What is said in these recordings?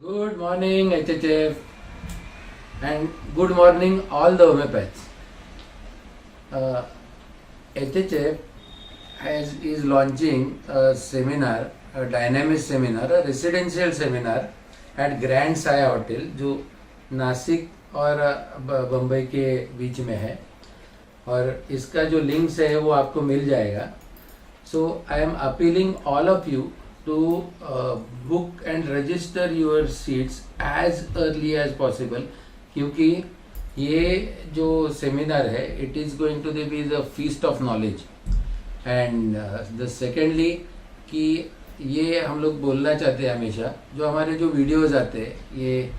Good morning, HHF, and good morning, all the homeopaths. HHF is launching a seminar, a dynamic seminar, a residential seminar at Grand Saya Hotel, जो नासिक और बम्बई के बीच में है, और इसका जो लिंक्स है वो आपको मिल जाएगा. So I am appealing all of you to book and register your seats as early as possible, क्योंकि ये जो सेमिनार है it is going to be the feast of knowledge. And the secondly कि ये हम लोग बोलना चाहते हैं हमेशा, जो हमारे जो वीडियोस आते हैं,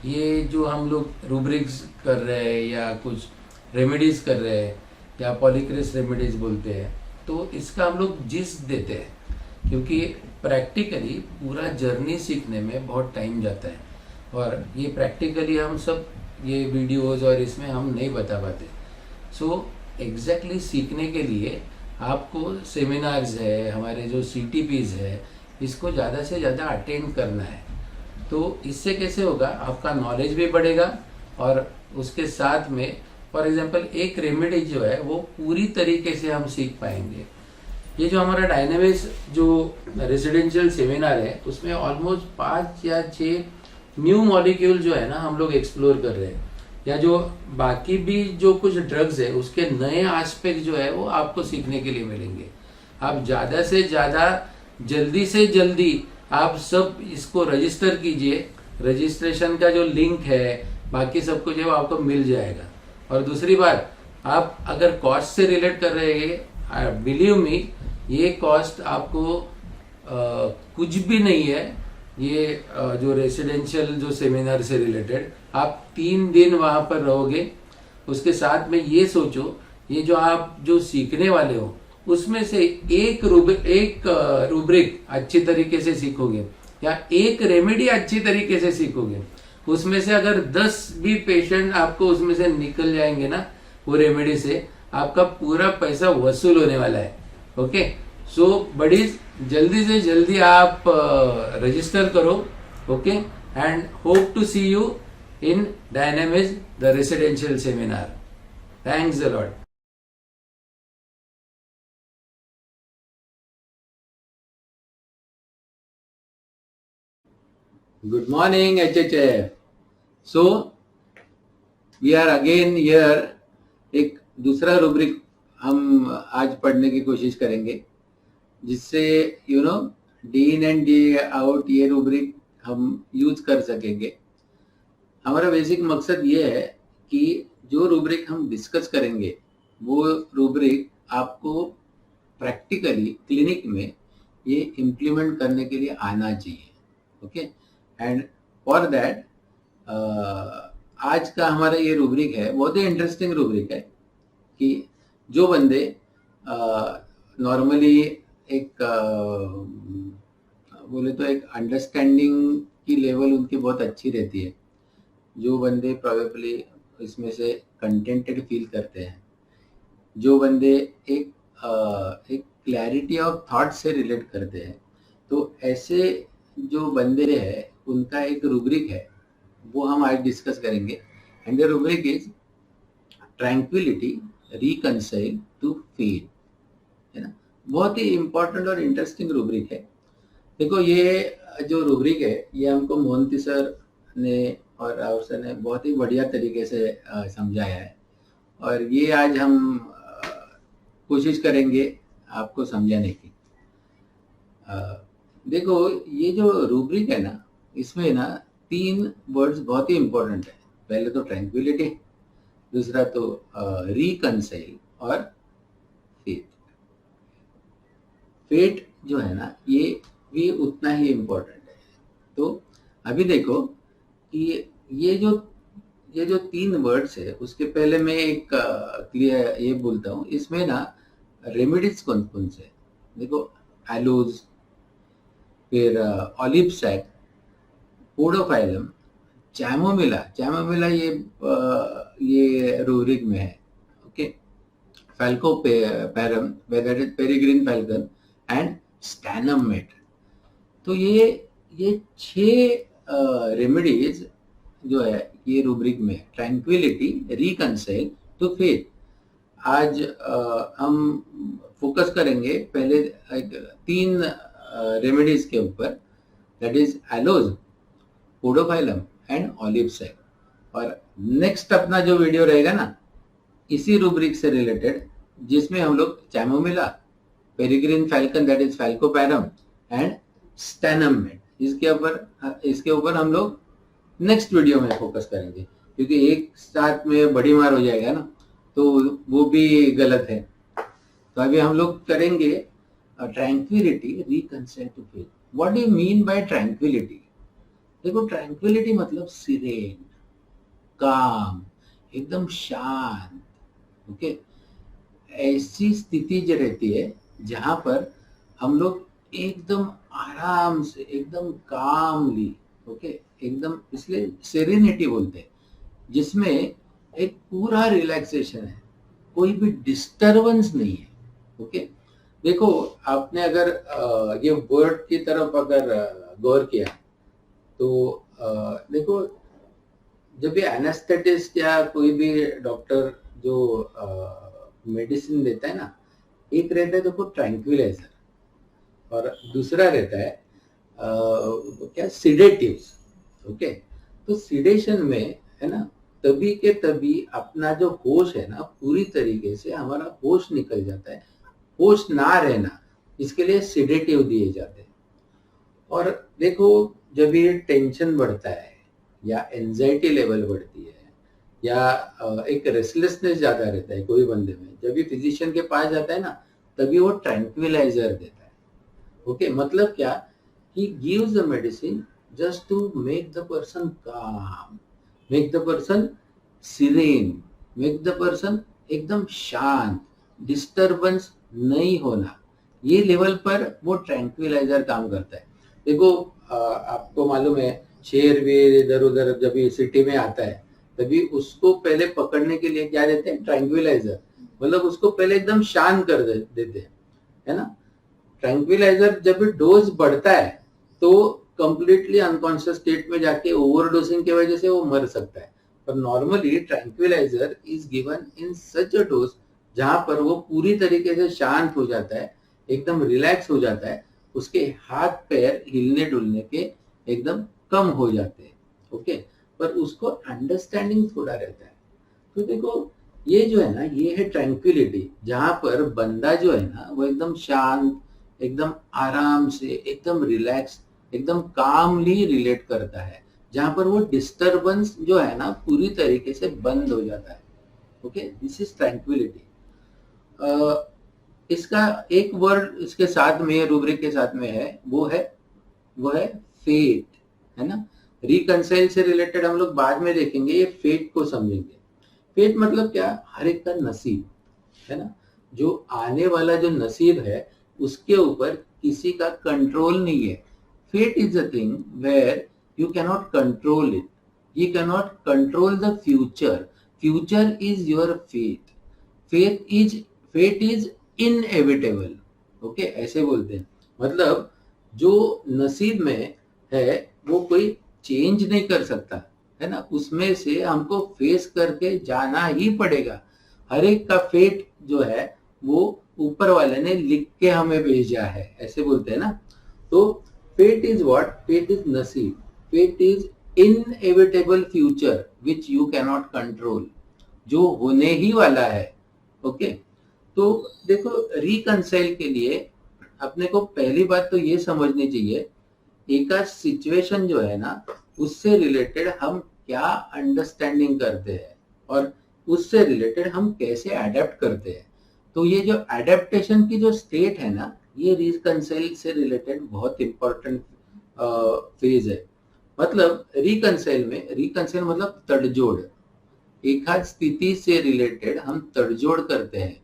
ये जो हम लोग रूब्रिक्स कर रहे हैं या कुछ रेमेडीज कर रहे हैं या पॉलीक्रेस रेमेडीज बोलते हैं, तो इसका हम लोग जिस देते हैं, क्योंकि प्रैक्टिकली पूरा जर्नी सीखने में बहुत टाइम जाता है और ये प्रैक्टिकली हम सब ये वीडियोस और इसमें हम नहीं बता पाते. सो एग्जैक्टली सीखने के लिए आपको सेमिनार्स है, हमारे जो CTPs है, इसको ज़्यादा से ज़्यादा अटेंड करना है. तो इससे कैसे होगा, आपका नॉलेज भी बढ़ेगा और उसके साथ में फॉर एग्जांपल एक रेमेडी जो है वो पूरी तरीके से हम सीख पाएंगे. ये जो हमारा डायनेमिक्स जो रेजिडेंशियल सेमिनार है, उसमें ऑलमोस्ट 5 या 6 न्यू मॉलिक्यूल जो है ना हम लोग एक्सप्लोर कर रहे हैं, या जो बाकी भी जो कुछ ड्रग्स है उसके नए एस्पेक्ट जो है वो आपको सीखने के लिए मिलेंगे. आप ज़्यादा से ज़्यादा जल्दी से जल्दी आप सब इसको रजिस्टर कीजिए. रजिस्ट्रेशन का जो लिंक है बाकी सब कुछ है वो आपको मिल जाएगा. और दूसरी बात, आप अगर कॉस्ट से रिलेट कर रहे हैं, बिलीव मी, ये कॉस्ट आपको कुछ भी नहीं है. ये जो रेसिडेंशियल जो सेमिनार से रिलेटेड, आप 3 दिन वहां पर रहोगे. उसके साथ में ये सोचो, ये जो आप जो सीखने वाले हो उसमें से एक रूब्रिक अच्छी तरीके से सीखोगे या एक रेमेडी अच्छी तरीके से सीखोगे, उसमें से अगर 10 भी पेशेंट आपको उसमें से निकल जाएंगे ना वो रेमेडी से, आपका पूरा पैसा वसूल होने वाला है. ओके, सो बड़ी जल्दी से जल्दी आप रजिस्टर करो. Okay, and hope to see you in dynamics the residential seminar. Thanks a lot. Good morning HHF. So we are again here. एक दूसरा रूब्रिक हम आज पढ़ने की कोशिश करेंगे, जिससे you know day in and day out ये रूब्रिक हम यूज कर सकेंगे. हमारा बेसिक मकसद ये है कि जो रूब्रिक हम डिस्कस करेंगे वो रूब्रिक आपको प्रैक्टिकली क्लिनिक में ये इम्प्लीमेंट करने के लिए आना चाहिए. ओके, एंड फॉर दैट आज का हमारा ये रूब्रिक है, बहुत ही इंटरेस्टिंग रूब्रिक है कि जो बंदे नॉर्मली एक बोले तो एक अंडरस्टैंडिंग की लेवल उनकी बहुत अच्छी रहती है, जो बंदे प्रोबेबली इसमें से कंटेंटेड फील करते हैं, जो बंदे एक क्लैरिटी ऑफ थॉट से रिलेट करते हैं, तो ऐसे जो बंदे हैं उनका एक रूब्रिक है, वो हम आज डिस्कस करेंगे. And the rubric is tranquility reconcile to feel. है ना, बहुत ही इंपॉर्टेंट और इंटरेस्टिंग रूब्रिक है. देखो, ये जो रूब्रिक है ये हमको मोहंती सर ने और राव सर ने बहुत ही बढ़िया तरीके से समझाया है, और ये आज हम कोशिश करेंगे आपको समझाने की. देखो, ये जो रूब्रिक है ना, इसमें ना 3 वर्ड्स बहुत ही इंपॉर्टेंट है. पहले तो ट्रैंक्विलिटी, दूसरा तो रिकंसाइल और फेथ. फेथ जो है ना ये भी उतना ही इम्पोर्टेंट है. तो अभी देखो कि ये जो 3 वर्ड्स है, उसके पहले मैं एक क्लियर ये बोलता हूँ, इसमें ना रेमेडीज कौन कौन से. देखो, एलोज, फिर ऑलिव सैक, पोडोफाइलम, चैमोमिला ये रूब्रिक में है. ओके, फैल्कोपेरम, peregrine falcon and stannum met. तो ये 6 रेमेडीज जो है ये रूब्रिक में ट्रैंक्विलिटी, रिकंसाइल टू फेथ। आज हम फोकस करेंगे पहले 3 रेमेडीज के ऊपर, that is aloes, podophyllum and olive sac. और नेक्स्ट अपना जो वीडियो रहेगा ना इसी रूब्रिक से रिलेटेड, जिसमें हम लोग chamomilla, peregrine falcon that is falcoparum and stannum, इसके ऊपर हम लोग नेक्स्ट वीडियो में फोकस करेंगे, क्योंकि एक साथ में बड़ी मार हो जाएगा ना तो वो भी गलत है। तो अभी हम लोग करेंगे tranquility, reconcile to faith. What do you mean by tranquility? देखो, ट्रैंक्विलिटी मतलब सीरेन, काम, एकदम शांत। ओके, ऐसी स्थिति जो रहती है जहां पर हम लोग एकदम आराम से, एकदम कामली, ओके, एकदम, इसलिए सेरेनिटी बोलते हैं, जिसमें एक पूरा रिलैक्सेशन है, कोई भी डिस्टरबेंस नहीं है। ओके, देखो आपने अगर ये वर्ड की तरफ अगर गौर किया तो देखो, जब भी एनेस्थेटिस्ट या कोई भी डॉक्टर जो मेडिसिन देता है ना, एक रहता है देखो ट्रैंक्विलाइजर, और दूसरा रहता है क्या, सिडेटिव्स। ओके, तो सिडेशन में है ना, तभी के तभी अपना जो होश है ना, पूरी तरीके से हमारा होश निकल जाता है। होश ना रहना, इसके लिए सिडेटिव दिए जाते हैं। और देखो, जब ये टेंशन बढ़ता है या एंजाइटी लेवल बढ़ती है या एक रेस्टलेसनेस ज्यादा रहता है कोई बंदे में, जब भी फिजिशियन के पास जाता है ना, तभी वो ट्रैंक्विलाइजर देता है। ओके, मतलब क्या, he gives the medicine just to make the person calm, make the person serene, make the person एकदम शांत, डिस्टरबेंस नहीं होना, ये लेवल पर वो ट्रैंक्विलाइजर काम करता है। देखो आपको मालूम है, शेर भी इधर उधर जब सिटी में आता है तभी उसको पहले पकड़ने के लिए क्या देते हैं, ट्रैंक्विलाइजर, मतलब उसको पहले एकदम शांत कर देते हैं, है ना। ट्रैंक्विलाइजर जब भी डोज बढ़ता है तो कंप्लीटली अनकॉन्शियस स्टेट में जाके ओवरडोजिंग की वजह से वो मर सकता है। पर normally tranquilliser is given in such a dose जहां पर वो पूरी तरीके से शांत हो जाता है, एकदम रिलैक्स हो जाता है, उसके हाथ पैर हिलने डुलने के एकदम कम हो जाते हैं। ओके, पर उसको अंडरस्टैंडिंग थोड़ा रहता है। तो देखो, ये जो है ना, ये है ट्रैंक्विलिटी, जहां पर बंदा जो है ना वो एकदम शांत, एकदम आराम से, एकदम रिलैक्स, एकदम कामली रिलेट करता है, जहां पर वो डिस्टरबेंस जो है ना पूरी तरीके से बंद हो जाता है। Okay, this is tranquillity. इसका एक वर्ड इसके साथ में, रूब्रिक के साथ में है, वो है फेट, है ना। रिकंसाइल से रिलेटेड हम लोग बाद में देखेंगे, ये फेट को समझेंगे। फेट मतलब क्या, हर एक का नसीब, है ना। जो आने वाला जो नसीब है उसके ऊपर किसी का कंट्रोल नहीं है। Fate is a thing where you cannot control it. You cannot control the future. Future is your fate. Fate is inevitable. Okay, ऐसे बोलते हैं। मतलब जो नसीब में है वो कोई चेंज नहीं कर सकता, है ना। उसमें से हमको फेस करके जाना ही पड़ेगा। हर एक का फेट जो है वो ऊपर वाले ने लिख के हमें भेजा है, ऐसे बोलते हैं ना। तो fate is what? Fate is nasib. Fate is inevitable future which you cannot control, जो होने ही वाला है। ओके, तो देखो, रिकंसाइल के लिए अपने को पहली बात तो ये समझनी चाहिए, एक सिचुएशन जो है ना उससे रिलेटेड हम क्या अंडरस्टैंडिंग करते हैं और उससे रिलेटेड हम कैसे अडेप्ट करते हैं। तो ये जो एडेप्टेशन की जो स्टेट है ना, ये रिकंसाइल से रिलेटेड बहुत इंपॉर्टेंट फेज है। मतलब रिकंसाइल मतलब तड़जोड़, एक स्थिति से रिलेटेड हम तड़जोड़ करते हैं,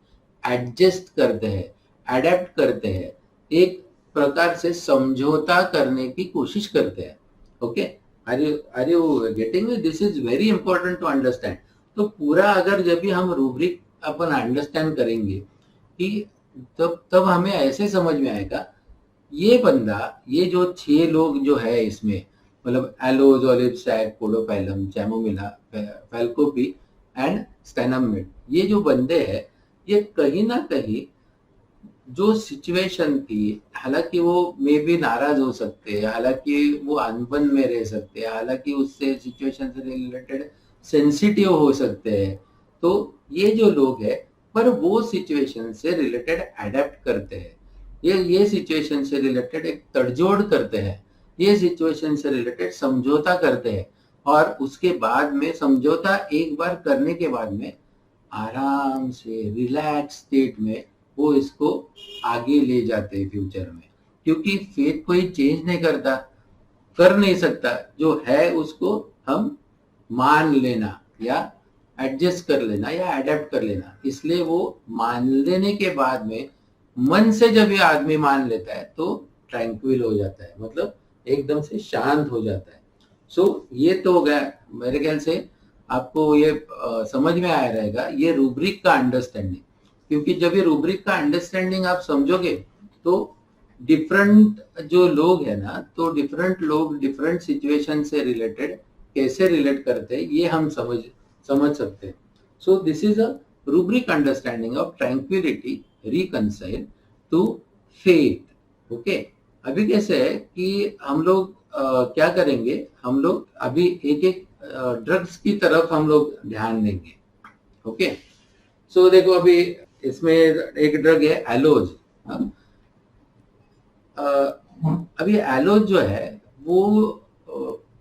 एडजस्ट करते हैं, अडेप्ट करते हैं, एक प्रकार से समझौता करने की कोशिश करते हैं। Okay, are you getting me? This is very important to understand. तो पूरा अगर जब भी हम रूब्रिक अपन अंडरस्टैंड करेंगे कि तब हमें ऐसे समझ में आएगा, ये बंदा, ये जो 6 लोग जो है इसमें, मतलब एलोज, ऑलिव सैक, पोडोपैलम, चैमोमिला, फैल्कोपी एंड स्टेनममेड, ये जो बंदे हैं ये कहीं ना कहीं जो सिचुएशन थी, हालांकि वो मे भी नाराज हो सकते हैं, हालांकि वो अनबन में रह सकते हैं, हालांकि उससे सिचुएशन से रिलेटेड सेंसिटिव हो सकते हैं, तो ये जो लोग हैं पर वो सिचुएशन से रिलेटेड अडेप्ट करते हैं, ये सिचुएशन से रिलेटेड एक तड़जोड़ करते हैं, ये सिचुएशन से रिलेटेड समझौता करते हैं, और उसके बाद में समझौता एक बार करने के बाद में आराम से रिलैक्स स्टेट में वो इसको आगे ले जाते हैं फ्यूचर में, क्योंकि फेथ कोई चेंज नहीं करता, कर नहीं सकता, जो है उसको हम मान लेना या एडजस्ट कर लेना या अडेप्ट कर लेना, इसलिए वो मान लेने के बाद में मन से जब ये आदमी मान लेता है तो ट्रैंक्विल हो जाता है, मतलब एकदम से शांत हो जाता है। सो ये तो हो गया, मेरे ख्याल से आपको ये समझ में आया रहेगा ये रूब्रिक का अंडरस्टैंडिंग, क्योंकि जब ये रूब्रिक का अंडरस्टैंडिंग आप समझोगे तो डिफरेंट जो लोग है ना, तो डिफरेंट लोग डिफरेंट सिचुएशन से रिलेटेड कैसे रिलेट करते हैं ये हम समझ सकते हैं। So this is a rubric understanding of tranquility reconcile to faith. Okay, अभी कैसे है कि हम लोग क्या करेंगे, हम लोग अभी एक एक ड्रग्स की तरफ हम लोग ध्यान देंगे। ओके, सो देखो अभी इसमें एक ड्रग है एलोज। अभी एलोज जो है वो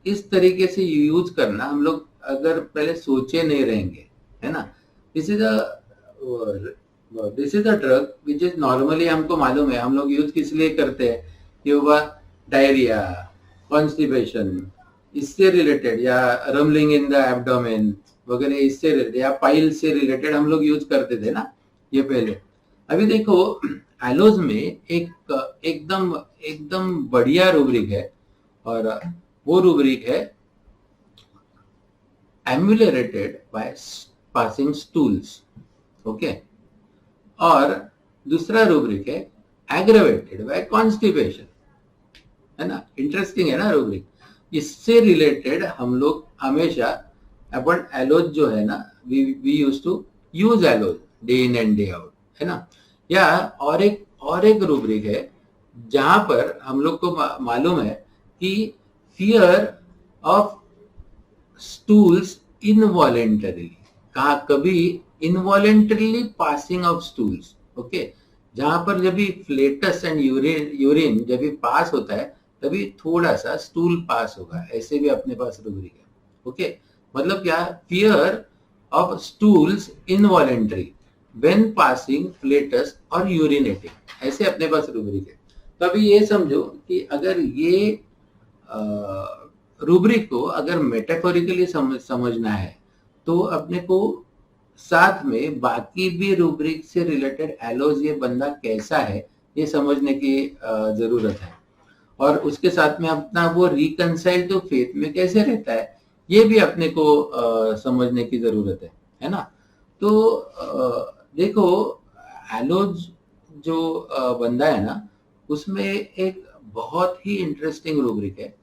इस तरीके से यूज करना हम लोग अगर पहले सोचे नहीं रहेंगे, है ना। This is a drug which is normally, हमको मालूम है हम लोग यूज किस लिए करते हैं, कि हुआ डायरिया, कॉन्स्टिपेशन इससे रिलेटेड, या रमलिंग इन द एब्डोमेन वगैरह इससे रिलेटेड, या पाइल से रिलेटेड हम लोग यूज करते थे ना ये पहले। अभी देखो एलोज में एक एकदम एकदम बढ़िया रूब्रिक है, और वो रूब्रिक है एम्यूलरेटेड बाय पासिंग स्टूल्स। ओके, और दूसरा रूब्रिक है एग्रेवेटेड बाय कॉन्स्टिपेशन, है ना। इंटरेस्टिंग है ना रूब्रिक, इससे रिलेटेड हम लोग हमेशा अपन एलोज जो है ना, we use to use aloes day in and day out, है ना। या और एक रूब्रिक है जहां पर हम लोग को मालूम है कि फियर ऑफ स्टूल्स इनवॉलेंटरीली, कहा कभी इनवॉलेंटरीली पासिंग ऑफ स्टूल्स। ओके, जहां पर जब भी फ्लेटस एंड यूरिन जब भी पास होता है तभी थोड़ा सा स्टूल पास होगा, ऐसे भी अपने पास रूब्रिक है। ओके, मतलब क्या, fear of stools involuntary when passing flatus और यूरिनेटिंग, ऐसे अपने पास रूब्रिक है। तो अभी ये समझो कि अगर ये रूब्रिक को अगर मेटाफोरिकली समझना है तो अपने को साथ में बाकी भी रूब्रिक से रिलेटेड एलोज ये बंदा कैसा है ये समझने की जरूरत है, और उसके साथ में अपना वो रिकंसाइल टू फेथ में कैसे रहता है ये भी अपने को समझने की जरूरत है ना। तो देखो एलोज जो बंदा है ना, उसमें एक बहुत ही इंटरेस्टिंग रूब्रिक है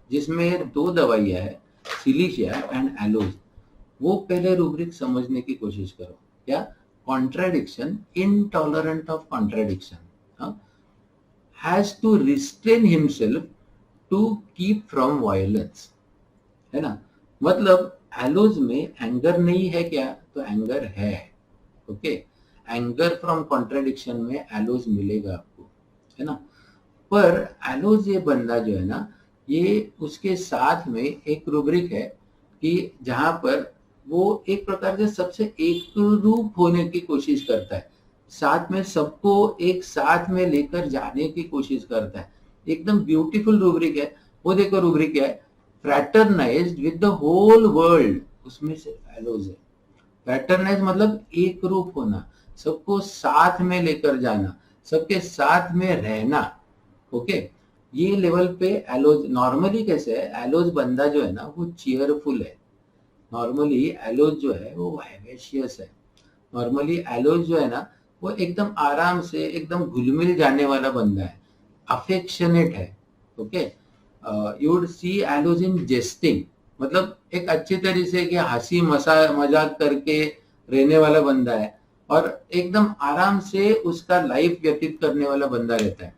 जिसमें दो दवाइयां है, सिलिशिया एंड एलोज। वो पहले रूब्रिक समझने की कोशिश करो, क्या, contradiction, intolerant of contradiction, has to restrain himself to keep from violence, है ना। मतलब एलोज में एंगर नहीं है क्या, तो एंगर है। ओके, एंगर फ्रॉम कॉन्ट्राडिक्शन में एलोज मिलेगा आपको, है ना। पर एलोज ये बंदा जो है ना, ये उसके साथ में एक रूब्रिक है कि जहां पर वो एक प्रकार से सबसे एक रूप होने की कोशिश करता है, साथ में सबको एक साथ में लेकर जाने की कोशिश करता है, एकदम ब्यूटीफुल रूब्रिक है वो। देखो रूब्रिक क्या है, फ्रैटरनाइज्ड विद द होल वर्ल्ड, उसमें से एलोज है। फ्रैटरनाइज मतलब एक रूप होना, सबको साथ में लेकर जाना, सबके साथ में रहना। ओके, ये लेवल पे एलोज नॉर्मली कैसे है, एलोज बंदा जो है ना वो चीयरफुल है, नॉर्मली एलोज जो है वो वाइवेशियस है, नॉर्मली एलोज जो है ना वो एकदम आराम से एकदम घुल मिल जाने वाला बंदा है, अफेक्शनेट है। Okay, you would see aloes in jesting, मतलब एक अच्छे तरीके से कि हंसी मजाक करके रहने वाला बंदा है और एकदम आराम से उसका लाइफ व्यतीत करने वाला बंदा रहता है।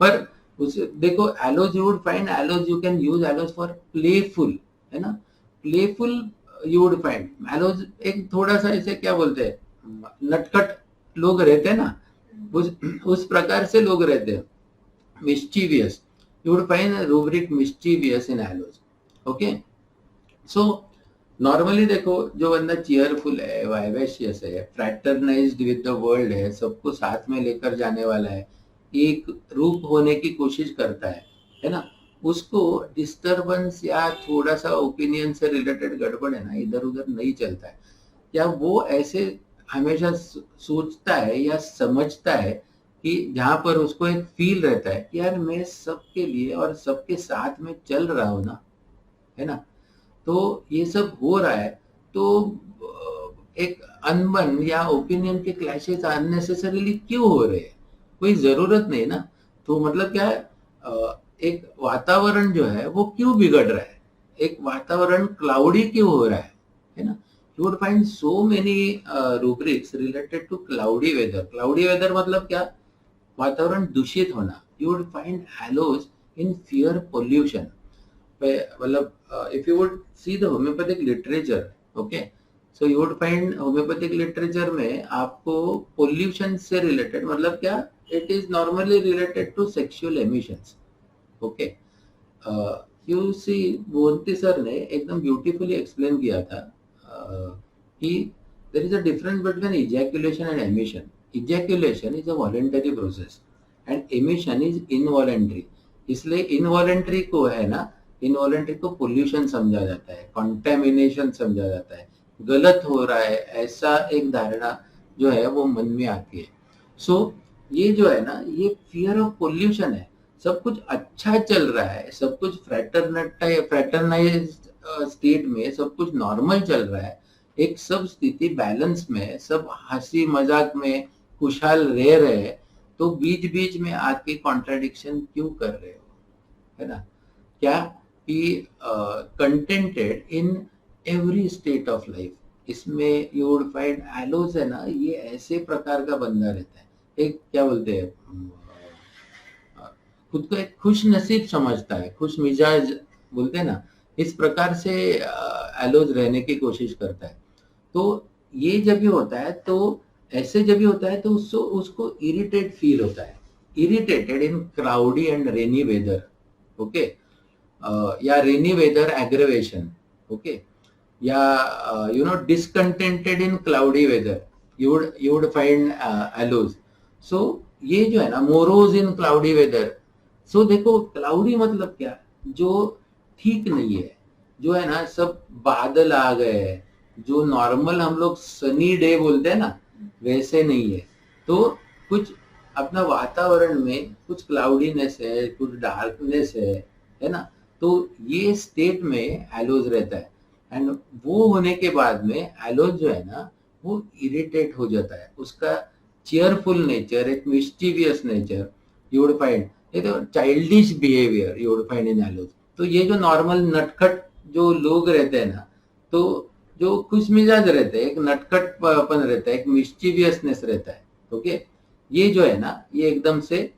पर उस देखो aloes you would find aloes, you can use aloes for playful, है ना, playful you would find aloes. एक थोड़ा सा ऐसे क्या बोलते हैं नटखट लोग रहते हैं ना, उस प्रकार से लोग रहते हैं, mischievous, you would find a rubric mischievous in aloes. Okay, so normally देखो जो बंदा चीयरफुल है, वाइवेशियस है, फ्रैटरनाइज्ड विद द वर्ल्ड है, सबको साथ में लेकर जाने वाला है, एक रूप होने की कोशिश करता है ना, उसको डिस्टरबेंस या थोड़ा सा ओपिनियन से रिलेटेड गड़बड़ है ना इधर उधर नहीं चलता है, या वो ऐसे हमेशा सोचता है या समझता है कि जहां पर उसको एक फील रहता है कि यार मैं सबके लिए और सबके साथ में चल रहा हूं ना, है ना, तो ये सब हो रहा है तो एक अनबन या ओपिनियन के क्लैशेस अननेसेसरीली क्यों हो रहे हैं, कोई जरूरत नहीं ना। तो मतलब क्या है, एक वातावरण जो है वो क्यों बिगड़ रहा है, एक वातावरण क्लाउडी क्यों हो रहा है ना। You would find so many rubrics related to cloudy weather. Cloudy weather मतलब क्या, वातावरण दूषित होना। You would find aloes in fear pollution, मतलब if you would see the homeopathic literature, okay, so you would find homeopathic literature में आपको pollution से related मतलब क्या, it is normally related to sexual emissions, okay. You see मोंती sir ने एकदम beautifully explain किया था कि there is a difference between ejaculation and emission. Ejaculation is a voluntary process and emission is involuntary, इसलिए involuntary को है ना, इनवॉलेंट्री को पोल्यूशन समझा जाता है, कंटेमिनेशन समझा जाता है, गलत हो रहा है ऐसा एक धारणा जो है वो मन में आती है। सो ये जो है ना ये फियर ऑफ पोल्यूशन है। सब कुछ अच्छा चल रहा है, सब कुछ फ्रैटरनाइज्ड स्टेट में सब कुछ नॉर्मल चल रहा है, एक सब स्थिति बैलेंस में, सब हंसी मजाक में खुशहाल रह रहे हैं, तो बीच बीच में आके कॉन्ट्राडिक्शन क्यों कर रहे हो, है ना। क्या कि contented in every state of life, इसमें यू वुड फाइंड एलोज है ना, ये ऐसे प्रकार का बंदा रहता है, एक क्या बोलते हैं खुद को एक खुश नसीब समझता है, खुश मिजाज बोलते हैं ना, इस प्रकार से एलोज रहने की कोशिश करता है। तो ये जब भी होता है तो ऐसे जब भी होता है तो उसको इरिटेट फील होता है, irritated in cloudy and rainy weather, okay, या रेनी वेदर एग्रेवेशन, ओके, या you know discontented in cloudy weather, you would find aloes. So ये जो है ना morose in cloudy weather. So देखो क्लाउडी मतलब क्या, जो ठीक नहीं है, जो है ना सब बादल आ गए, जो नॉर्मल हम लोग सनी डे बोलते हैं ना वैसे नहीं है, तो कुछ अपना वातावरण में कुछ क्लाउडीनेस है, कुछ डार्कनेस है ना, तो ये स्टेट में एलोज रहता है। एंड वो होने के बाद में एलोज जो है ना वो इरिटेट हो जाता है, उसका चीयरफुल नेचर, एक mischievous nature you would find, ये तो childish behaviour you would find in aloes. तो ये जो नॉर्मल नटखट जो लोग रहते हैं ना, तो जो खुश मिजाज रहते हैं, एक नटखटपन रहता है, एक मिस्टीवियसनेस रहता है, ओके, ये जो है ना ये एकदम से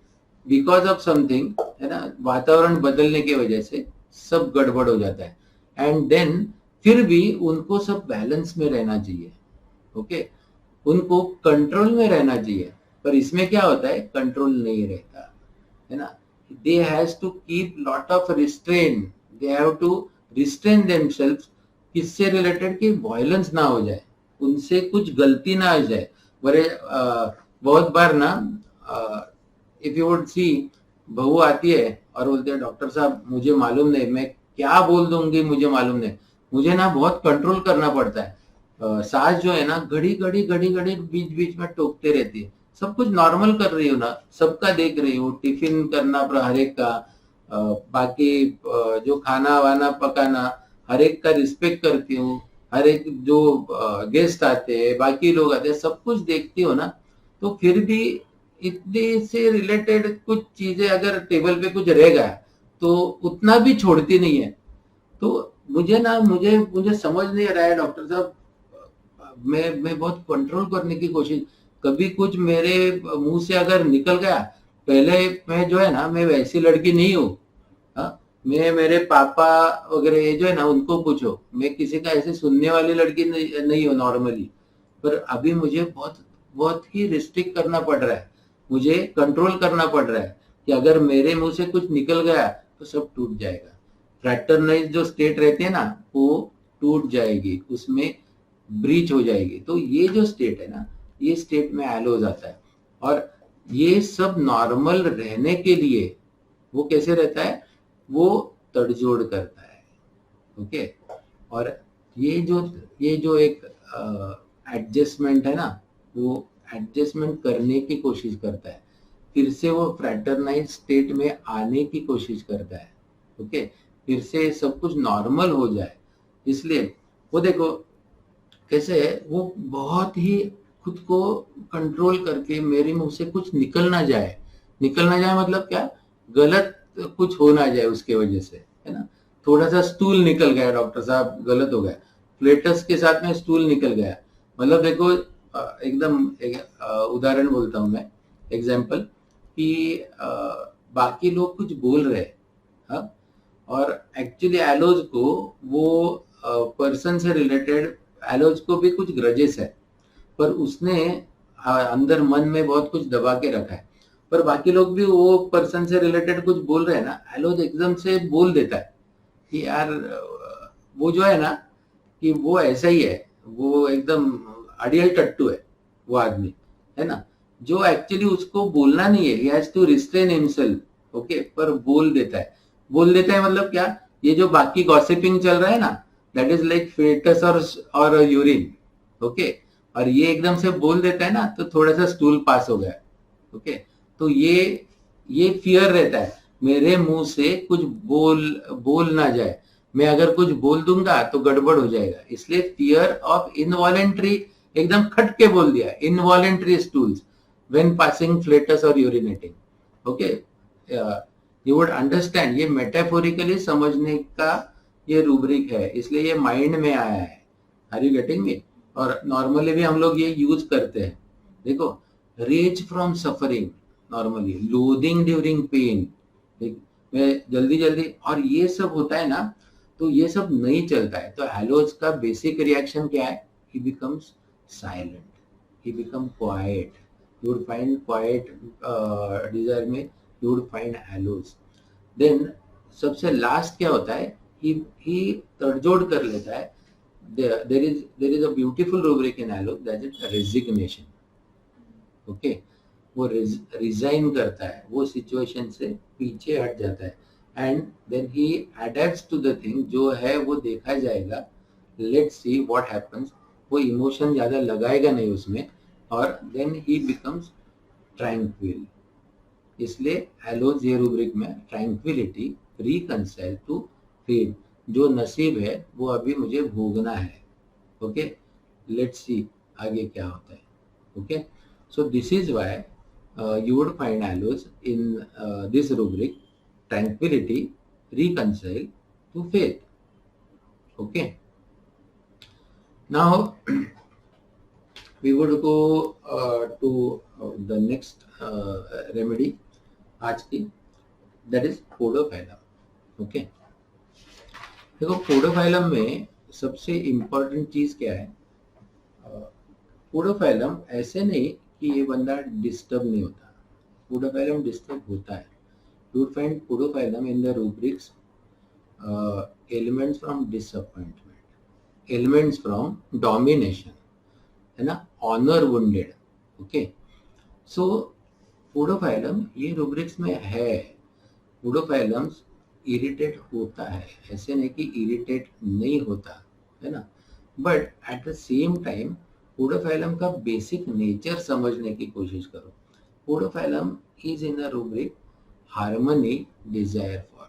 बिकॉज ऑफ समथिंग है ना, वातावरण बदलने की वजह से सब गड़बड़ हो जाता है। एंड देन फिर भी उनको सब बैलेंस में रहना चाहिए, ओके, उनको कंट्रोल में रहना चाहिए, पर इसमें क्या होता है कंट्रोल नहीं रहता है ना। They has to keep lot of restrain, they have to restrain themselves, किससे रिलेटेड कि वायलेंस ना हो जाए, उनसे कुछ गलती ना हो जाए। बड़े बहुत बार ना इफ यू वुड सी बहू आती है और बोलते हैं डॉक्टर साहब मुझे मालूम नहीं, मैं क्या बोल दूंगी मुझे मालूम नहीं, मुझे ना बहुत कंट्रोल करना पड़ता है। सास जो है ना घड़ी घड़ी बीच बीच में टोकते रहती है, सब कुछ नॉर्मल कर रही हूँ ना, सबका देख रही हूँ, टिफिन करना हर एक का, बाकी जो खाना वाना पकाना हर एक का रिस्पेक्ट करती हूँ, हर एक जो गेस्ट आते हैं बाकी लोग आते हैं सब कुछ देखती हो ना, तो फिर भी इतने से रिलेटेड कुछ चीजें अगर टेबल पे कुछ रह गया तो उतना भी छोड़ती नहीं है। तो मुझे समझ नहीं आ रहा है डॉक्टर साहब, मैं बहुत कंट्रोल करने की कोशिश, कभी कुछ मेरे मुंह से अगर निकल गया, पहले मैं जो है ना, मैं वैसी लड़की नहीं हूँ। हाँ, मैं मेरे पापा वगैरह ये जो है ना उनको पूछो, मैं किसी का ऐसे सुनने वाली लड़की नहीं हूँ नॉर्मली। पर अभी मुझे बहुत बहुत ही रिस्ट्रिक्ट करना पड़ रहा है, मुझे कंट्रोल करना पड़ रहा है कि अगर मेरे मुंह से कुछ निकल गया तो सब टूट जाएगा। फ्रैक्टरनाइज जो स्टेट रहती है ना, वो टूट जाएगी, उसमें ब्रीच हो जाएगी। तो ये जो स्टेट है ना, ये स्टेट में एलोज आता है। और ये सब नॉर्मल रहने के लिए वो कैसे रहता है, वो तड़जोड़ करता है। ओके। और ये जो एक एडजस्टमेंट है ना, वो एडजस्टमेंट करने की कोशिश करता है, फिर से वो फ्रैटरनाइज स्टेट में आने की कोशिश करता है। ओके, फिर से सब कुछ नॉर्मल हो जाए। इसलिए वो देखो कैसे है, वो बहुत ही खुद को कंट्रोल करके मेरे मुंह से कुछ निकल ना जाए मतलब क्या, गलत कुछ हो ना जाए उसके वजह से, है ना। थोड़ा सा स्टूल निकल गया डॉक्टर साहब, गलत हो गया, फ्लेटस के साथ में स्टूल निकल गया, मतलब देखो एकदम एक उदाहरण बोलता हूँ मैं, एग्जाम्पल कि बाकी लोग कुछ बोल रहे हैं, हाँ, और एक्चुअली एलोज को वो पर्सन से रिलेटेड, एलोज को भी कुछ ग्रजेस है, पर उसने अंदर मन में बहुत कुछ दबा के रखा है। पर बाकी लोग भी वो पर्सन से रिलेटेड कुछ बोल रहे हैं ना, एलोज एकदम से बोल देता है कि यार वो जो है ना, कि वो ऐसा ही है, वो एकदम अड़ियल टट्टू है वो आदमी, है ना, जो एक्चुअली उसको बोलना नहीं है, he has to restrain himself. Okay, पर बोल देता है मतलब क्या, ये जो बाकी गॉसिपिंग चल रहा है ना, दैट इज लाइक फेटस और यूरिन। ओके, और ये एकदम से बोल देता है ना, तो थोड़ा सा स्टूल पास हो गया। ओके, तो ये फियर रहता है, मेरे मुंह से कुछ बोल ना जाए, मैं अगर कुछ बोल दूंगा तो गड़बड़ हो जाएगा, इसलिए फियर ऑफ इनवॉलेंट्री, एकदम खट के बोल दिया, involuntary stools when passing flatus और urinating. Okay, you would understand, ये मेटाफोरिकली समझने का ये रूब्रिक है, इसलिए ये माइंड में आया है। Are you getting me? और नॉर्मली भी हम लोग ये यूज करते हैं। देखो, rage from suffering, normally loathing during pain, मैं जल्दी जल्दी, और ये सब होता है ना, तो ये सब नहीं चलता है। तो एलोज का बेसिक रिएक्शन क्या है, ही becomes silent, he become quiet. You would find quiet desire में you would find aloes. Then सबसे लास्ट क्या होता है, he तड़जोड़ कर लेता है। there is a beautiful rubric in aloe, that is resignation. Okay, वो रिजाइन करता है, वो सिचुएशन से पीछे हट जाता है, and then he adapts to the thing, जो है वो देखा जाएगा, लेट्स सी व्हाट हैपेंस, वो इमोशन ज्यादा लगाएगा नहीं उसमें, और देन ही बिकम्स ट्रैंक्विल। इसलिए एलोज ये रूब्रिक में ट्रैंक्विलिटी, रिकंसाइल टू फेड, जो नसीब है वो अभी मुझे भोगना है। ओके, लेट्स सी आगे क्या होता है। Okay, so this is why you would find aloes in this rubric, tranquility, reconcile to faith. Okay, now we would go to the next remedy आज की, that is podophyllum. Okay, देखो podophyllum में सबसे important चीज क्या है, podophyllum ऐसे नहीं कि ये बंदा डिस्टर्ब नहीं होता, पोडोफाइलम डिस्टर्ब होता है। You would find podophyllum in the rubrics elements from disappointment, elements from domination, है ना, ऑनर वुंडेड। ओके, सो पोडोफाइलम ये रूब्रिक्स में है। पोडोफाइलम इरिटेट होता है, ऐसे नहीं कि इरिटेट नहीं होता, है ना, but at the same time podophyllum का बेसिक नेचर समझने की कोशिश करो। Podophyllum is in a rubric harmony desire for,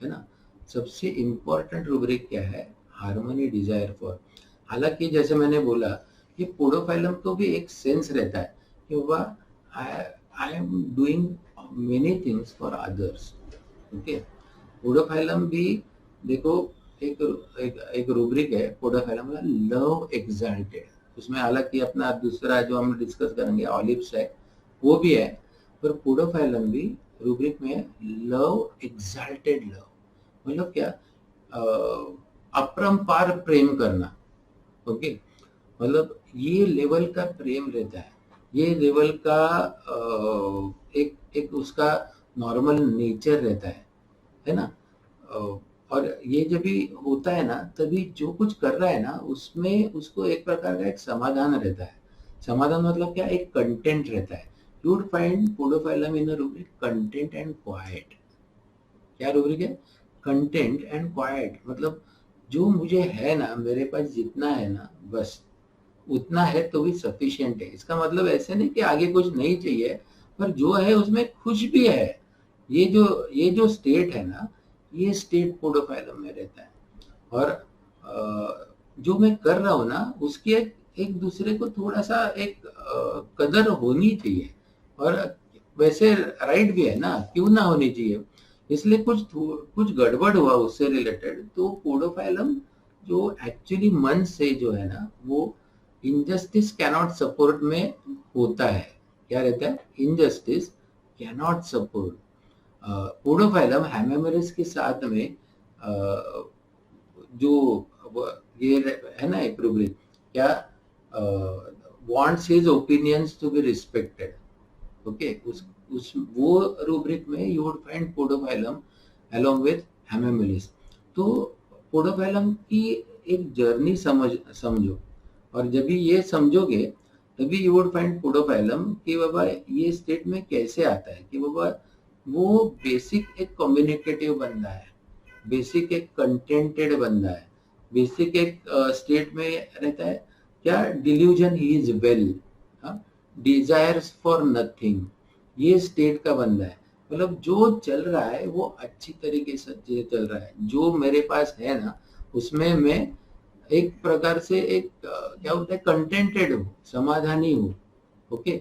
है ना, सबसे इंपॉर्टेंट रूब्रिक क्या है, हार्मनी डिजायर फॉर। हालांकि जैसे मैंने बोला, ये पोडोफाइलम को भी एक सेंस रहता है कि वह I am doing many things for others, okay, podophyllum भी देखो, एक एक रूब्रिक है पोडोफाइलम का, लव एक्साल्टेड। उसमें हालांकि अपना दूसरा जो हम डिस्कस करेंगे ऑलिव्स है, वो भी है, पर पोडोफाइलम भी रूब्रिक में लव एक्साल्टेड लव, मतलब क्या, अपरंपार प्रेम करना। ओके, मतलब ये लेवल का प्रेम रहता है, ये लेवल का एक एक उसका नॉर्मल नेचर रहता है ना। और ये जब भी होता है ना, तभी जो कुछ कर रहा है ना उसमें उसको एक प्रकार का एक समाधान रहता है। समाधान मतलब क्या, एक कंटेंट रहता है। You would find podophyllum in a rubric content and quite. क्या रूब्रिक है, कंटेंट एंड क्वाइट, मतलब जो मुझे है ना, मेरे पास जितना है ना, बस उतना है तो भी सफिशिएंट है। इसका मतलब ऐसे नहीं कि आगे कुछ नहीं चाहिए, पर जो है उसमें खुश भी है। ये जो स्टेट है ना, ये स्टेट पोडोफाइलम में रहता है। और जो मैं कर रहा हूँ ना, उसकी एक दूसरे को थोड़ा सा एक कदर होनी चाहिए। और वैसे राइट भी है ना, क्यों ना होनी चाहिए। इसलिए कुछ गड़बड़ हुआ उससे रिलेटेड, तो पोडोफाइलम जो एक्चुअली मन से जो है ना, वो इनजस्टिस कैनॉट सपोर्ट में होता है। क्या रहता है, इनजस्टिस कैनॉट सपोर्ट। पोडोफाइलम हेमेमेरिस के साथ में जो ये है ना एक रूब्रिक, क्या, wants his opinions to be respected. Okay, उस वो रूब्रिक में you would find podophyllum along with hamamelis. तो पोडोफाइलम की एक जर्नी समझो, और जब भी ये समझोगे तभी यू वुड फाइंड पोडोफाइलम कि बाबा ये स्टेट में कैसे आता है, कि बाबा वो बेसिक एक कम्युनिकेटिव बंदा है, बेसिक एक कंटेंटेड बंदा है, बेसिक एक स्टेट में रहता है। क्या, delusion he is well, desires for nothing, ये स्टेट का बंदा है। मतलब जो चल रहा है वो अच्छी तरीके से चल रहा है, जो मेरे पास है ना उसमें मैं एक प्रकार से एक क्या होता है, कंटेंटेड हूँ, समाधानी हूँ। ओके,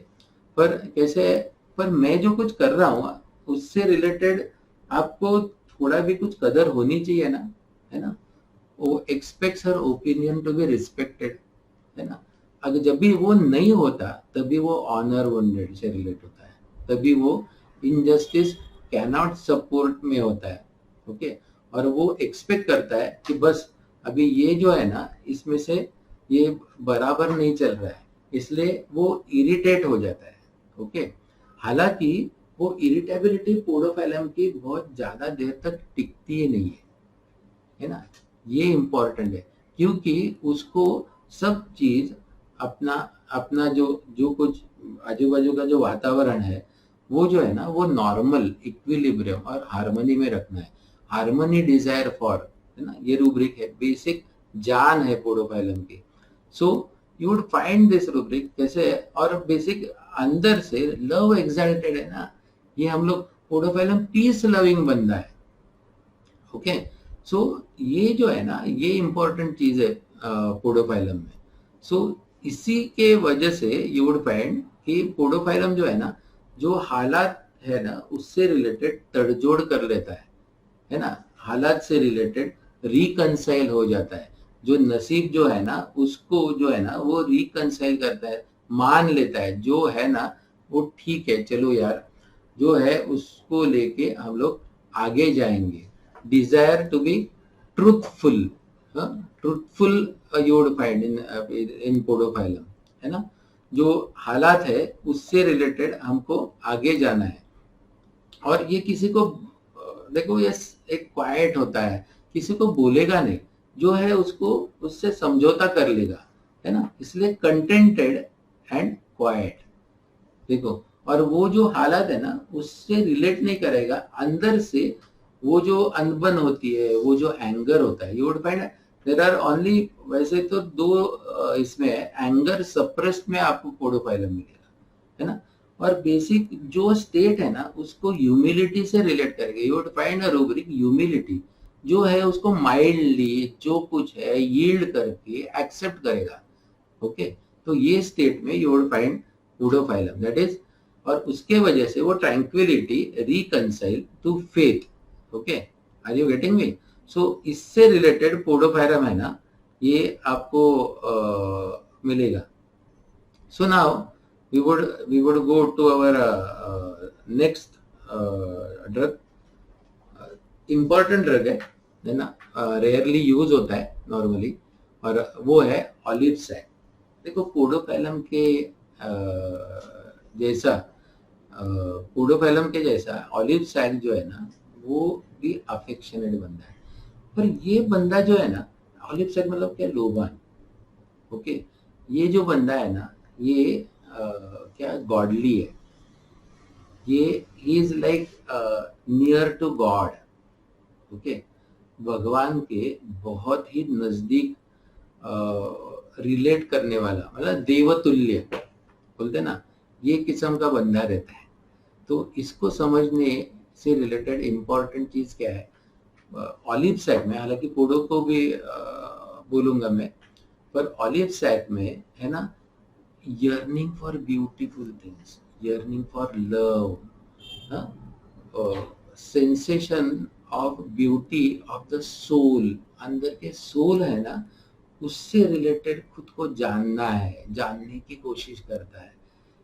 पर कैसे, पर मैं जो कुछ कर रहा हूँ उससे रिलेटेड आपको थोड़ा भी कुछ कदर होनी चाहिए ना, है ना। वो एक्सपेक्ट्स हर ओपिनियन टू बी रिस्पेक्टेड, है ना। अगर जब भी वो नहीं होता तभी वो ऑनर वोंडेड से रिलेट होता है, तभी वो इनजस्टिस कैनॉट सपोर्ट में होता है। ओके, और वो एक्सपेक्ट करता है कि बस अभी ये जो है ना, इसमें से ये बराबर नहीं चल रहा है, इसलिए वो इरिटेट हो जाता है। ओके, हालांकि वो इरिटेबिलिटी पोडोफाइलम की बहुत ज्यादा देर तक टिकती ही नहीं है ना। ये इम्पोर्टेंट है, क्योंकि उसको सब चीज अपना अपना जो जो कुछ आजू बाजू का जो वातावरण है, वो जो है ना, वो नॉर्मल इक्विलिब्रियम और हार्मनी में रखना है। हार्मनी डिजायर फॉर, है ना, ये रूब्रिक है, बेसिक जान है पोडोफाइलम की। So you would find this rubric कैसे, और बेसिक अंदर से लव एक्साल्टेड है ना, ये हम लोग पोडोफाइलम पीस लविंग बंदा है। ओके, सो ये जो है ना, ये इंपॉर्टेंट चीज है पोडोफाइलम में। सो इसी के वजह से यू वुड फाइंड कि पोडोफाइलम जो है ना, जो हालात है ना उससे रिलेटेड तड़जोड़ कर लेता है ना, हालात से रिलेटेड रिकंसाइल हो जाता है। जो नसीब जो है ना उसको जो है ना वो रिकंसाइल करता है, मान लेता है जो है ना वो ठीक है, चलो यार जो है उसको लेके हम लोग आगे जाएंगे। desire to be truthful, truthful you would find in podophyllum, है ना। जो हालात है उससे रिलेटेड हमको आगे जाना है। और ये किसी को देखो, ये एक क्वाइट होता है, किसी को बोलेगा नहीं, जो है उसको उससे समझौता कर लेगा, है ना। इसलिए कंटेंटेड एंड क्वाइट, देखो। और वो जो हालत है ना उससे रिलेट नहीं करेगा अंदर से। वो जो अनबन होती है, वो जो एंगर होता है, you would find there are only, वैसे तो दो इसमें एंगर सप्रेस्ड में आपको पोडोफाइलम मिलेगा, है ना। और बेसिक जो स्टेट है ना उसको ह्यूमिलिटी से रिलेट करेगा। You would find a rubric humility, जो है उसको माइल्डली जो कुछ है यील्ड करके एक्सेप्ट करेगा। ओके, तो ये स्टेट में you would find podophyllum, that is. और उसके वजह से वो tranquillity reconcile to faith, okay, are you getting me? So इससे रिलेटेड पोडोफायरम है ना, ये आपको मिलेगा. So now we would go to our next drug. Important drug है ना, रेयरली यूज होता है नॉर्मली, और वो है ऑलिव सैक. देखो पोडोफाइलम के जैसा पोडोफाइलम के जैसा ऑलिव सैक जो है ना, वो भी अफेक्शनेट बंदा है. पर ये बंदा जो है ना, ऑलिव सैक मतलब क्या, लोबान. ओके, ये जो बंदा है ना, ये क्या गॉडली है. ये is like near to god. Okay, भगवान के बहुत ही नजदीक रिलेट करने वाला, मतलब देवतुल्य बोलते ना, ये किस्म का बंदा रहता है. तो इसको समझने से रिलेटेड इम्पोर्टेंट चीज क्या है, ऑलिव सैक में, हालांकि पोडो को भी बोलूंगा मैं, पर ऑलिव सैक में है ना, yearning for beautiful things, yearning for love, sensation of beauty of the soul, अंदर के सोल है ना, उससे रिलेटेड खुद को जानना है, जानने की कोशिश करता है.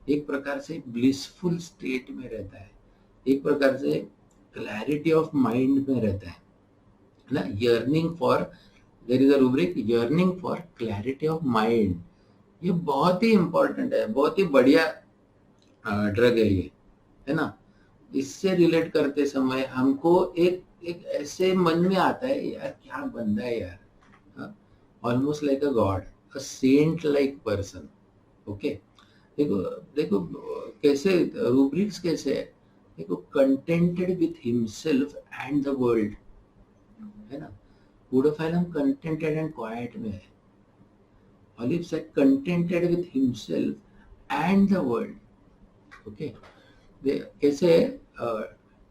एक प्रकार से ब्लिसफुल स्टेट में रहता है, एक प्रकार से क्लैरिटी ऑफ माइंड में रहता है ना. yearning for, there is a rubric, yearning for clarity of mind. ये बहुत ही इम्पोर्टेंट है, बहुत ही बढ़िया ड्रग है ये, है ना. इससे रिलेट करते समय हमको एक एक ऐसे मन में आता है, यार क्या बंदा है यार, almost like a god, a saint like person. Okay, देखो देखो कैसे रूब्रिक्स कैसे है. देखो, contented with himself and the world, है ना. पोडोफाइलम कंटेंटेड एंड क्वाइट में है. Olive said contented with himself and the world. Okay, कैसे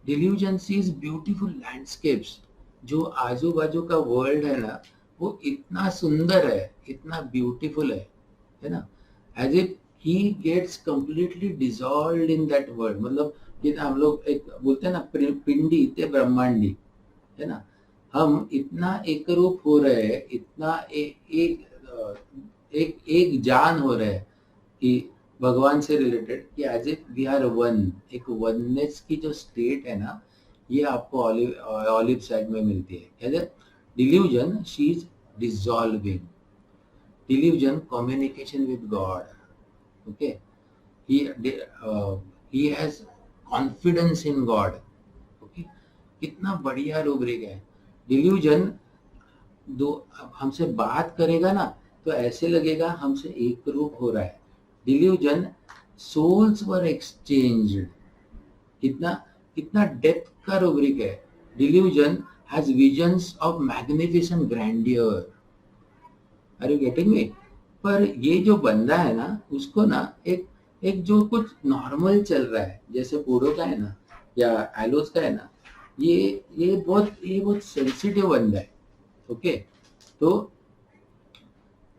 delusion sees beautiful landscapes. जो आजू बाजू का वर्ल्ड है ना, वो इतना सुंदर है, इतना ब्यूटीफुल है ना. As if he gets completely dissolved in that world. मतलब ये हम लोग एक बोलते हैं ना, पिंडी ते ब्रह्मांडी, है ना. हम इतना एक रूप हो रहे हैं, इतना एक जान हो रहे हैं कि भगवान से रिलेटेड, कि as if we are one. एक वननेस की जो स्टेट है ना, ये आपको ऑलिव सैक में मिलती है. Delusion, she is dissolving. Delusion, communication with God. Okay, he has confidence in God. Okay, कितना बढ़िया रूब्रिक है. डिल्यूजन दो हमसे बात करेगा ना, तो ऐसे लगेगा हमसे एक रूप हो रहा है. Delusion, souls were exchanged. कितना कितना डेप्थ का रूब्रिक है. Delusion has visions of magnificent grandeur. Are you getting me? पर ये जो बंदा है ना, उसको ना एक एक जो कुछ नॉर्मल चल रहा है, जैसे पोडो का है ना, या एलोस का है ना, ये बहुत सेंसिटिव बंदा है. ओके, तो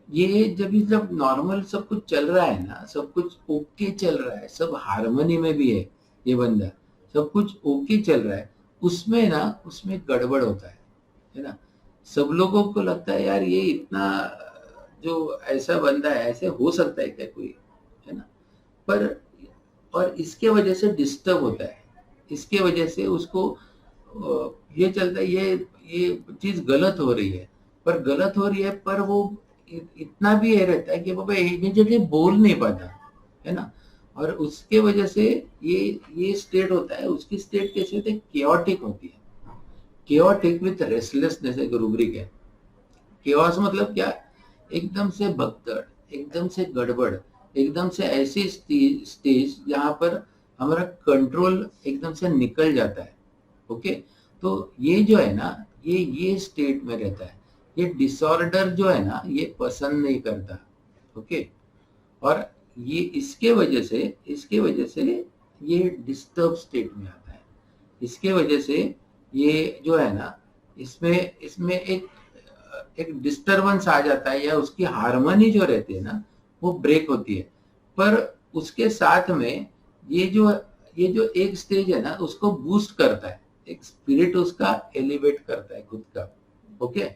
ये जब नॉर्मल सब कुछ चल रहा है ना, सब कुछ ओके चल रहा है, सब हार्मनी में भी है, ये बंदा सब कुछ ओके चल रहा है, उसमें गड़बड़ होता है ना. सब लोगों को लगता है यार ये इतना जो ऐसा बंदा है, ऐसे हो सकता है क्या कोई, है ना. पर और इसके वजह से डिस्टर्ब होता है, इसके वजह से उसको ये चलता है, ये चीज गलत हो रही है, पर वो इतना भी ये रहता है कि बाबा इमीडिएटली बोल नहीं पाता, है ना. और उसके वजह से ये स्टेट होता है. उसकी स्टेट कैसे होती है, केओटिक होती है. केओटिक विथ रेस्टलेसनेस एक रूब्रिक है. केओस मतलब क्या, एकदम से भगदड़, एकदम से गड़बड़, एकदम से ऐसी स्टेज जहां पर हमारा कंट्रोल एकदम से निकल जाता है. ओके, तो ये जो है ना, ये स्टेट में रहता है. ये डिसऑर्डर जो है ना, ये पसंद नहीं करता. ओके, और ये इसके वजह से ये डिस्टर्ब स्टेट में आता है. इसके वजह से ये जो है ना, इसमें एक डिस्टरबेंस आ जाता है, या उसकी हार्मनी जो रहती है ना, वो ब्रेक होती है. पर उसके साथ में ये जो एक स्टेज है ना, उसको बूस्ट करता है. एक स्पिरिट उसका एलिवेट करता है खुद का, ओके।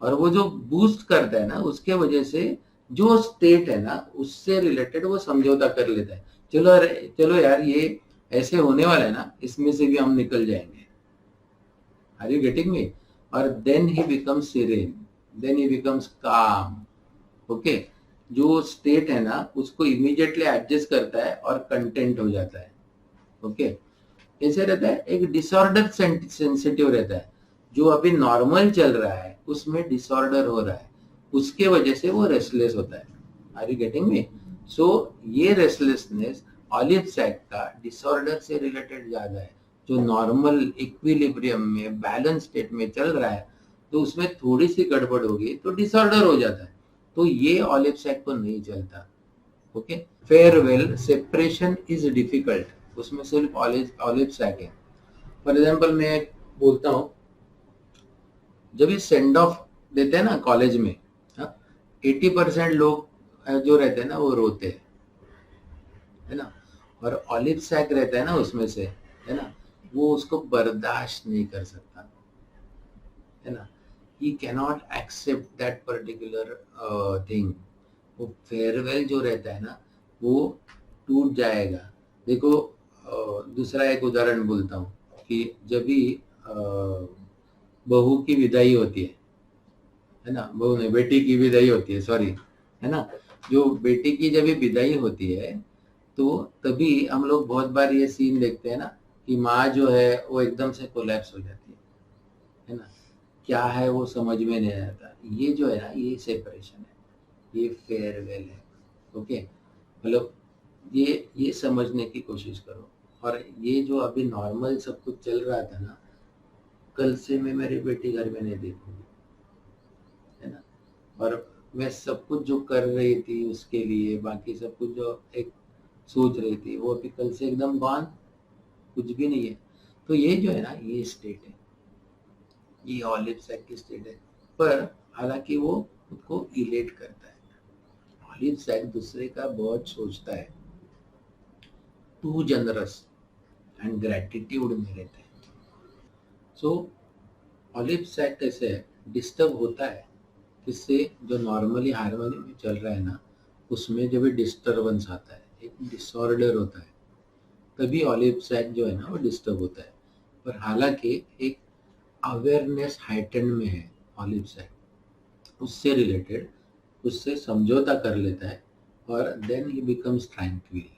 और वो जो बूस्ट करता है ना, उसके वजह से जो स्टेट है ना उससे रिलेटेड वो समझौता कर लेता है। चलो यार, ये ऐसे होने वाला है ना, इसमें से भी हम निकल जाएंगे। Are you getting me? और then he becomes serene, then he becomes calm, okay. जो स्टेट है ना उसको इमीडिएटली एडजस्ट करता है और कंटेंट हो जाता है, ओके। कैसे रहता है? एक डिसऑर्डर सेंसिटिव रहता है। जो अभी नॉर्मल चल रहा है उसमें डिसऑर्डर हो रहा है, उसके वजह से वो रेस्टलेस होता है। Are you getting me? So ये रेस्टलेसनेस ऑलिव सैक का डिसऑर्डर से रिलेटेड ज्यादा है। जो नॉर्मल इक्विलिब्रियम में बैलेंस स्टेट में चल रहा है, तो उसमें थोड़ी सी गड़बड़ होगी तो डिसऑर्डर हो जाता है। तो ये ऑलिव सैक को नहीं चलता, okay. Farewell separation is difficult, उसमें सिर्फ ऑलिव ऑलिव सैक है। फॉर एग्जाम्पल मैं बोलता हूँ, जब ये सेंड ऑफ देते हैं ना कॉलेज में, 80% लोग जो रहते हैं ना वो रोते हैं, है ना। और ऑलिव सैक रहता है ना उसमें से, है ना, वो उसको बर्दाश्त नहीं कर सकता, है ना। He cannot accept that particular thing. वो फेयरवेल जो रहता है ना वो टूट जाएगा। देखो, दूसरा एक उदाहरण बोलता हूँ कि जब भी बहू की विदाई होती है ना, बहू नहीं, बेटी की विदाई होती है, सॉरी, है ना। जो बेटी की जब भी विदाई होती है तो तभी हम लोग बहुत बार ये सीन देखते हैं ना कि माँ जो है वो एकदम से कोलैप्स हो जाती है ना। क्या है वो समझ में नहीं आता। ये जो है ना ये सेपरेशन है, ये फेयरवेल है, ओके। मतलब ये समझने की कोशिश करो। और ये जो अभी नॉर्मल सब कुछ चल रहा था ना, कल से मैं मेरी बेटी घर में नहीं देखूंगी, है ना। और मैं सब कुछ जो कर रही थी उसके लिए, बाकी सब कुछ जो एक सोच रही थी, वो अभी कल से एकदम गॉन, कुछ भी नहीं है। तो ये जो है ना ये स्टेट है, ये ऑलिव सैक की स्टेट है। पर हालांकि वो खुद को इलेट करता है। ऑलिव सैक दूसरे का बहुत सोचता है, टू जनरस एंड ग्रेटिट्यूड में रहता है। सो ऑलिव सैक कैसे डिस्टर्ब होता है, इससे जो नॉर्मली हार्मोनी में चल रहा है ना उसमें जब भी डिस्टर्बेंस आता है, एक डिसऑर्डर होता है, तभी ऑलिव सैक जो है ना वो डिस्टर्ब होता है। पर हालांकि एक अवेयरनेस हाइटन में है ऑलिव सैक, उससे रिलेटेड, उससे समझौता कर लेता है और then he becomes tranquil,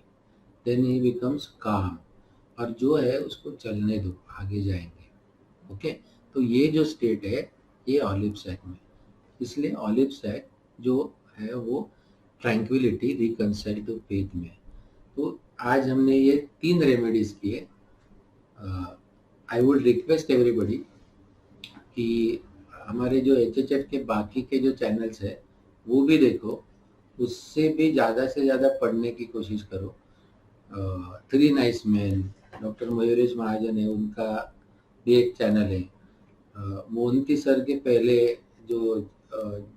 then he becomes calm. और जो है उसको चलने दो, आगे जाएंगे, ओके। तो ये जो स्टेट है ये ऑलिव सैक में, इसलिए ऑलिव सैक जो है वो ट्रैंक्विलिटी रिकंसाइल टू फेथ में। तो आज हमने ये 3 रेमेडीज किए। आई वुड रिक्वेस्ट एवरीबॉडी कि हमारे जो HHF के बाकी के जो चैनल्स है वो भी देखो, उससे भी ज़्यादा से ज़्यादा पढ़ने की कोशिश करो। 3 नाइस मैन, डॉक्टर मयूरेश महाजन है, उनका भी एक चैनल है। मोहंती सर के पहले जो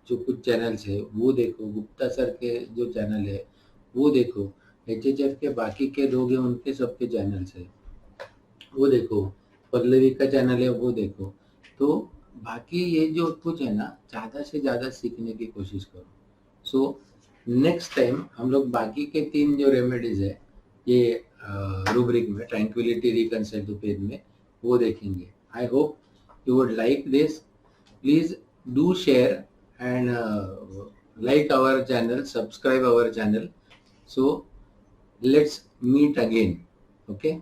जो कुछ चैनल्स है वो देखो, गुप्ता सर के जो चैनल है वो देखो, HHF के बाकी के लोग हैं उनके सबके चैनल्स है वो देखो, पल्लवी का चैनल है वो देखो। तो बाकी ये जो कुछ है ना ज़्यादा से ज़्यादा सीखने की कोशिश करो। सो नेक्स्ट टाइम हम लोग बाकी के 3 जो रेमेडीज है ये रूब्रिक में, ट्रैंक्विलिटी, रिकंसाइल टू फेथ में, वो देखेंगे। I hope you would like this. Please do share and like our channel, subscribe our channel. So let's meet again, okay.